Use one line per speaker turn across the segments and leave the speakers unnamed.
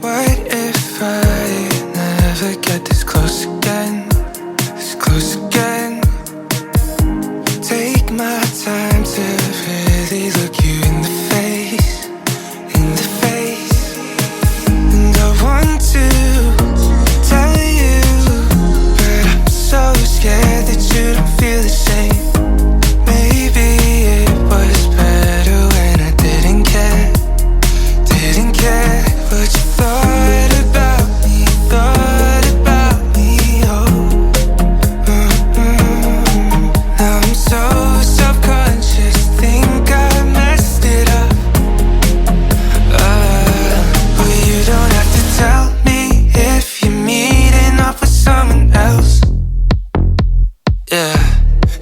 What if I never get this close again? This close again. Take my time to really look you in the face, in the face. And I want to tell you, but I'm so scared that you don't feel the same. Maybe it was better when I didn't care what you thought about me, oh. Now I'm so self-conscious, think I messed it up. Well, you don't have to tell me if you're meeting up with someone else. Yeah,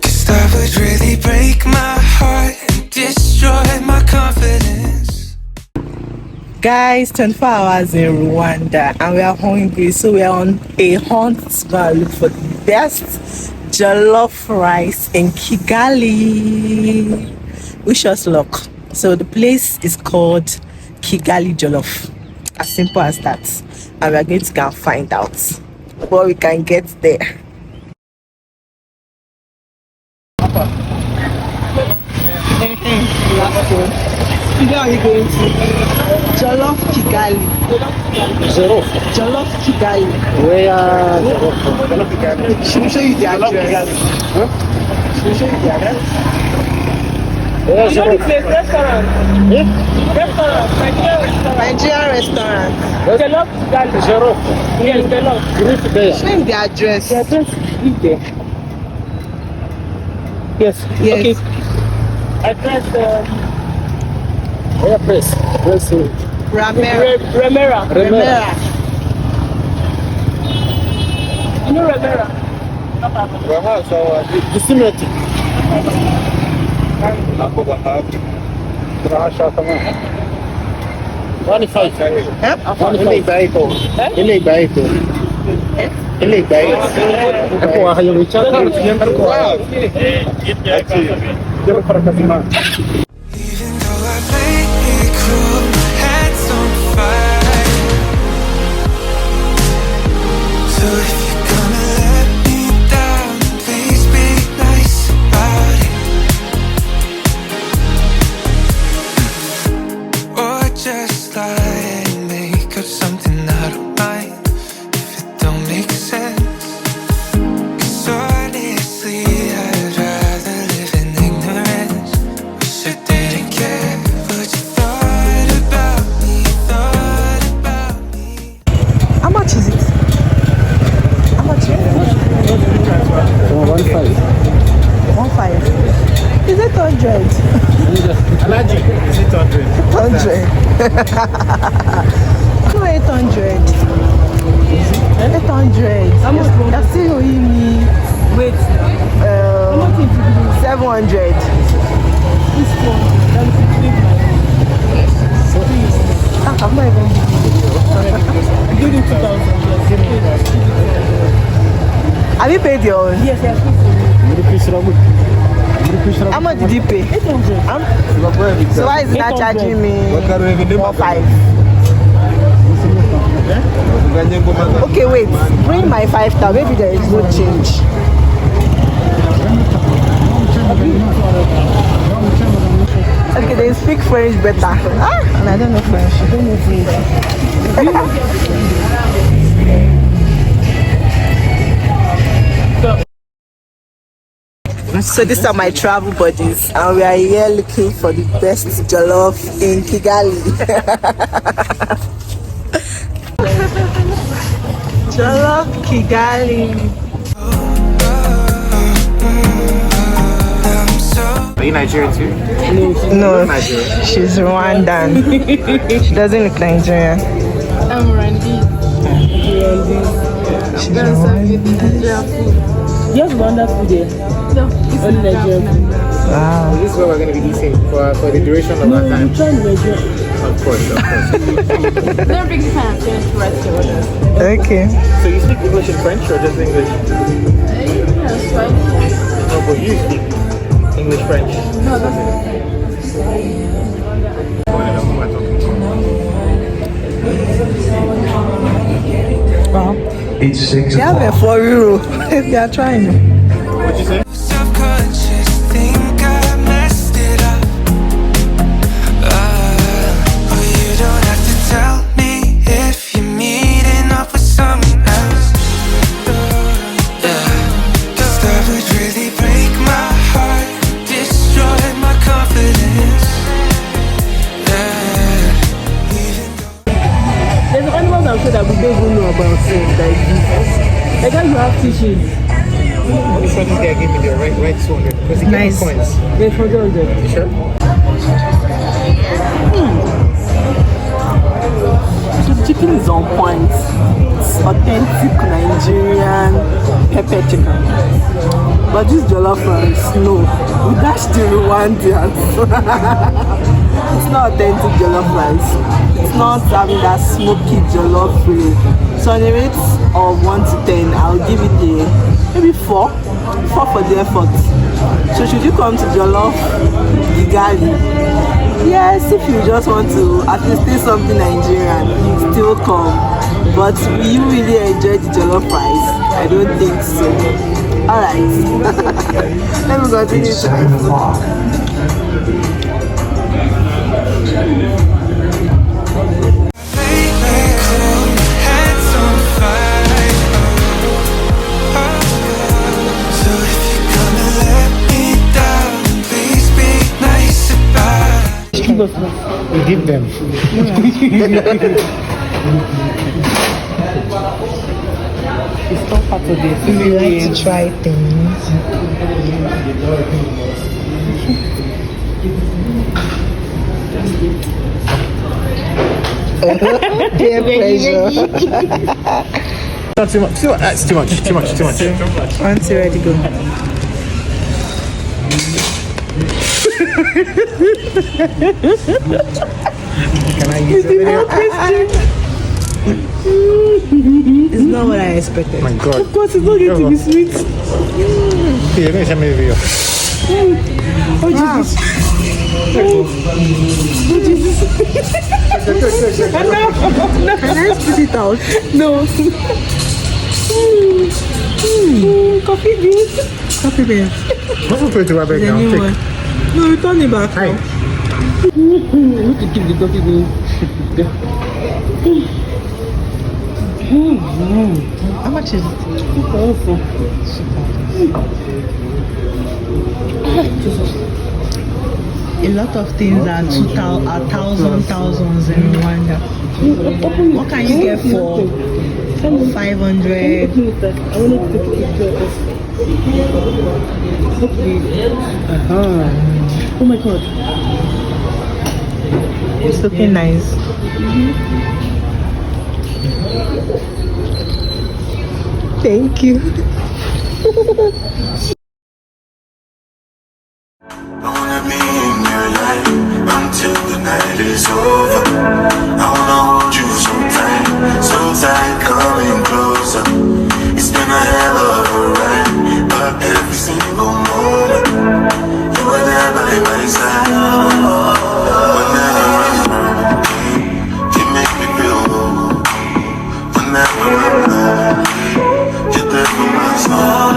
'cause that would really break my heart and destroy my confidence.
Guys, 24 hours in Rwanda and we are hungry, so we are on a hunt to look for the best jollof rice in Kigali. Wish us luck. So the place is called Kigali Jollof, as simple as that, and we are going to go and find out before we can get there. Where are you going to? Jollof Kigali. Jollof Kigali.
Where Jollof Kigali?
Should we show you the address?
Huh?
Should we show you the address?
Where's Jollof?
Restaurant.
Yeah?
Restaurant.
Nigerian restaurant.
Jollof Kigali.
Jollof.
Yes, jollof.
You need to pay.
Show him the address.
The address is there. Yes.
Yes.
Okay. Address.
Where place? Where's it?
Ramera.
Remera.
Ramera.
You know Remera?
So, the cemetery.
Even though I played it cool, my head's on fire. So if you're gonna let me down, please be nice about it. Or just lie and make up something I don't mind if it don't make sense. 'Cause honestly, I'd rather live in ignorance. Wish I didn't care what you thought about me,
How much is it? How much is it?
1.5.
1.5. Is it 100?
Alaji, is it 100?
100. No, 800. 800. You're still owing me.
Wait.
700.
This one. That's
I'm not even.
Give it 2,000.
Have you paid your own?
Yes, yes.
How much did you pay?
800.
So why is it not charging me 1.5? Okay, wait. Bring my 5,000. Maybe there is no change. Okay, they speak French better. And I don't know French. I don't know French. So these are my travel buddies, and we are here looking for the best jollof in Kigali. Jollof Kigali.
Are you Nigerian too?
No, she's Rwandan. She doesn't look Nigerian.
I'm Rwandese.
She's Rwandan.
Just Rwanda food there. No, it's only Nigerian food.
Wow.
This is what we're going to be eating for the duration of our time.
No, try Nigerian.
Of course.
They're a big fan of French restaurants.
Okay.
So you speak English and French or just English?
Yes, fine.
No, but you speak English, French.
No, that's
Wow.
It's 6
Yeah, they're
o'clock.
for Euro. They are trying.
What'd you say?
Subconscious, think I messed it up. Oh, you don't have to tell me if you're meeting up with someone else. Yeah, 'cause that would really break my heart, destroy my confidence. Yeah, even though
There's animals I'm sure that we don't even know about like this. Like how you have fishes.
This one, this guy gave me the right 200 because he gave me
Nice.
coins.
They forgot them.
You sure?
The chicken is on point. It's authentic Nigerian pepper chicken. But this jollof rice, no. We dash the Rwandan. It's not authentic jollof rice. It's not having that smoky jollof flavor. So on a rate of 1 to 10, I'll give it a maybe 4. 4 for the effort. So should you come to Jollof Kigali? Yes, if you just want to at least taste something Nigerian, you still come. But will you really enjoy the jollof rice? I don't think so. Alright. Let me continue
it's
to my
7
food.
o'clock. Hands on fire. So if you're gonna let me down, please be nice about it.
Give us one.
We give them.
It's all part of it. If you like to try things. Peer pressure.
Not too much. That's too much. Too much. Too much.
Once you're ready, go.
Can I use the video?
It's not what I expected.
My God.
Of course, it's not going to be sweet.
Here, let me send me the video.
Oh, Jesus. Oh, Jesus. No.
Can I spit it out?
No. Coffee beans.
Coffee beans.
What's the to back
The
now?
new one.
Take.
No, return it back.
Hi.
We could keep the coffee beans.
How much is it? A lot of things are thousands in Rwanda. What can you get for 500?
I wanted to take a picture of Oh my God.
It's looking nice. Thank you.
I wanna be in your life until the night is over. I wanna hold you so tight, coming closer. It's been a hell of a ride, but every single moment you were there by my side. Whenever I'm hurt, you make me feel low. Whenever I'm hurt, you're there for my soul.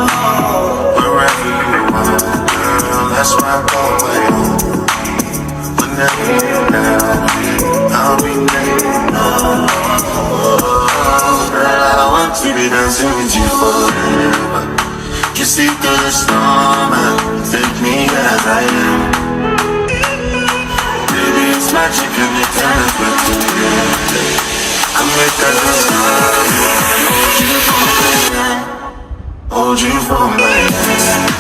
Wherever you are, girl, that's where I go my own. Whenever you're down, I'll be there. Girl, I want to be dancing with you forever. You see through the storm and take me as I am. Baby, it's magic and it turns back together. Come make that hold you for my hand.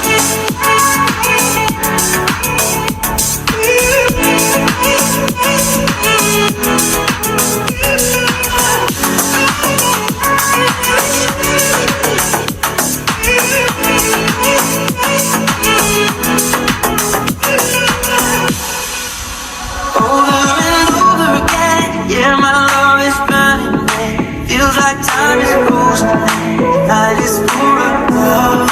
Over and over again, yeah, my love is burning. Feels like time is frozen. Night is full of love.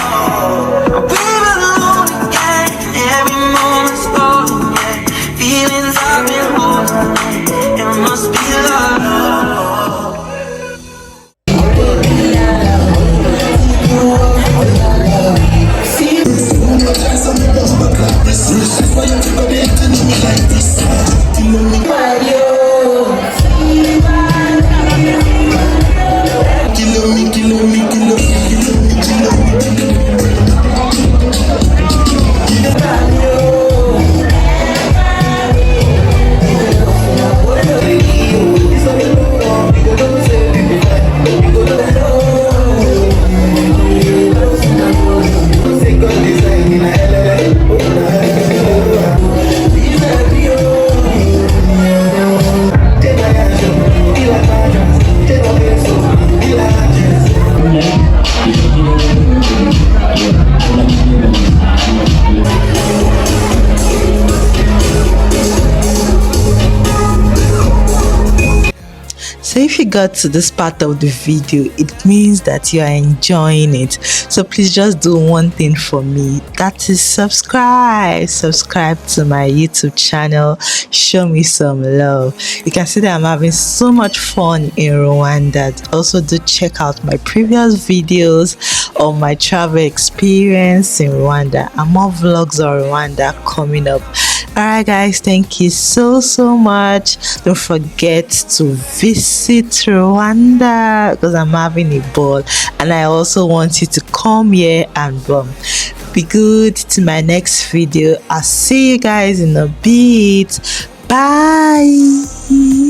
got to this part of the video, it means that you are enjoying it. So please just do one thing for me, that is subscribe to my YouTube channel. Show me some love. You can see that I'm having so much fun in Rwanda. Also do check out my previous videos of my travel experience in Rwanda and more vlogs on Rwanda coming up. Alright guys, thank you so much. Don't forget to visit Rwanda because I'm having a ball, and I also want you to come here and be good. To my next video, I'll see you guys in a bit. Bye.